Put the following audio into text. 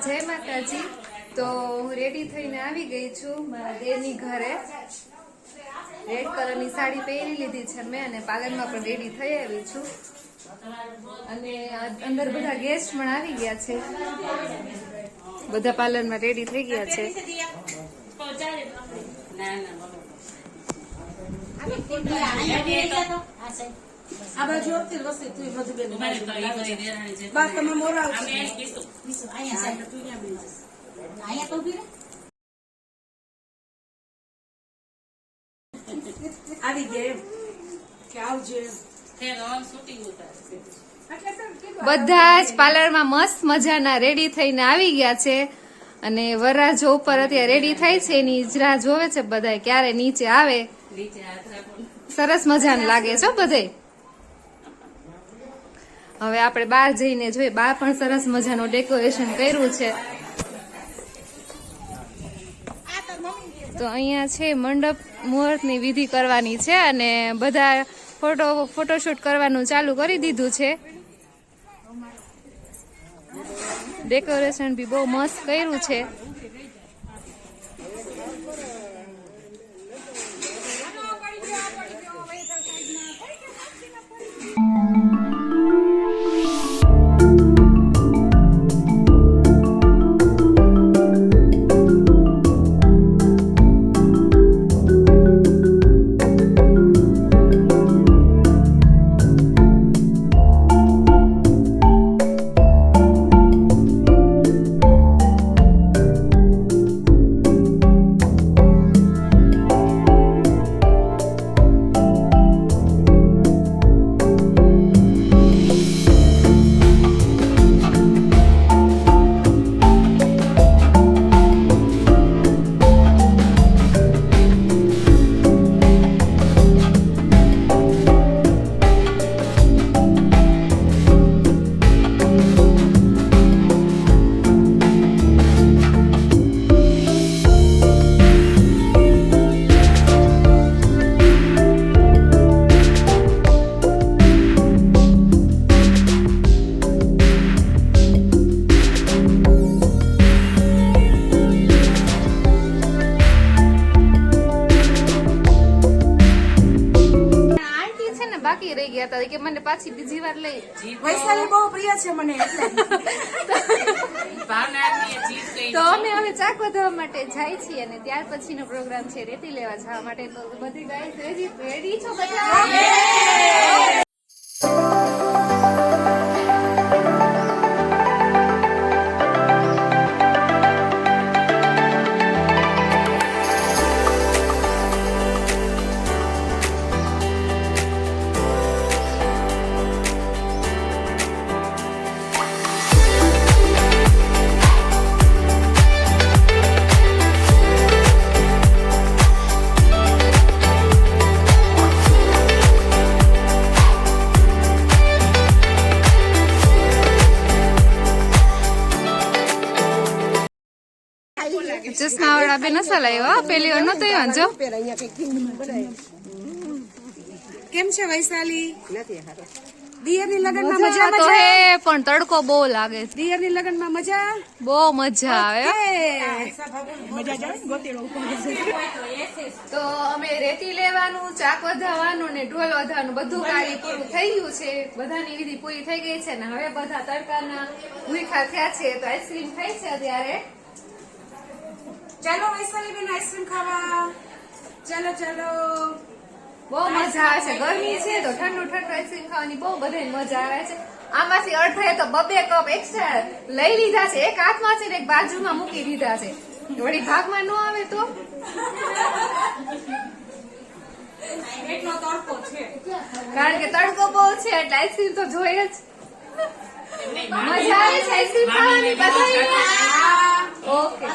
જય માતાજી। તો હું રેડી થઈને આવી ગઈ છું મારા દેરની ઘરે। રેડ કલરની સાડી પહેરી લીધી છે મેં અને પાર્લરમાં પણ રેડી થઈ આવી છું અને અંદર બધા ગેસ્ટ પણ આવી ગયા છે। બધા પાર્લરમાં રેડી થઈ ગયા છે। આ બાજુ આપતી વસ્તી તું બધું બેન મારે તો ઈ બધી દેરાણી છે બા તમે મોરાવ છો અમે કીધું અહીંયા સાઈડ તું અહીંયા બેસ અહીંયા તો ઉભી રહે આવી ગયે કે આવજે તે રોન શૂટિંગ ઉતારે બધા જ પાર્લરમાં મસ્ત મજાના રેડી થઈને આવી ગયા છે અને વરરાજો ઉપર અત્યારે રેડી થાય છે એની રાહ જોવે છે બધા ક્યારે નીચે આવે। નીચે હાથ રાખો સરસ મજાનું લાગે છે બધે। હવે આપણે બહાર જઈને જોઈએ, બહાર પણ સરસ મજાનું ડેકોરેશન કર્યું છે। તો અહીંયા છે મંડપ મુહૂર્તની વિધિ કરવાની છે અને બધા ફોટોશૂટ કરવાનું ચાલુ કરી દીધું છે। ડેકોરેશન બી બહુ મસ્ત કર્યું છે। બાકી રહી ગયા હતા કે મને પાછી બીજી વાર લઈ વૈશાલી બહુ પ્રિય છે મને એટલે તો અમે હવે ચાક વધવા માટે જાય છીએ અને ત્યાર પછીનો પ્રોગ્રામ છે રેતી લેવા જવા માટે। તો બધી ગાઈસ રેડી છો બધા? ચશ્મા વાળા બે નસા લાવ્યો પેલી વાર નતો જો કેમ છે વૈશાલી? દિયરની લગનમાં મજા તો હે પણ તડકો બહુ લાગે છે। દિયરની લગનમાં મજા બહુ મજા આવે। મજા જાવે ગોતેડો તો અમે રેતી લેવાનું, ચાક વધાવવાનું ને ઢોલ વધાવવાનું બધું કાર્ય પૂરું થઈ ગયું છે। બધાની વિધિ પૂરી થઈ ગઈ છે ને હવે બધા તડકાના ભૂખા થયા છે તો આઈસ્ક્રીમ ખાય છે અત્યારે। ચાલો વૈશાલી બેન આઈસ્ક્રીમ ખાવા ચાલો ચાલો બહુ મજા આવે છે। ગરમી છે તો ઠંડુ ઠંડુ આઈસ્ક્રીમ ખાવાની બહુ બધાને મજા આવે છે। આમાંથી અડધે તો બબે કપ એક્સ્ટ્રા લઈ લીધા છે, એક હાથમાં છે ને એક બાજુમાં મૂકી દીધા છે। વળી ભાગમાં ન આવે તો એટલો તડકો છે કારણ કે તડકો બહુ છે એટલે આઈસ્ક્રીમ તો જોઈએ જ। મજા આવે છે આઈસ્ક્રીમ ખાવાની બધાને? ઓકે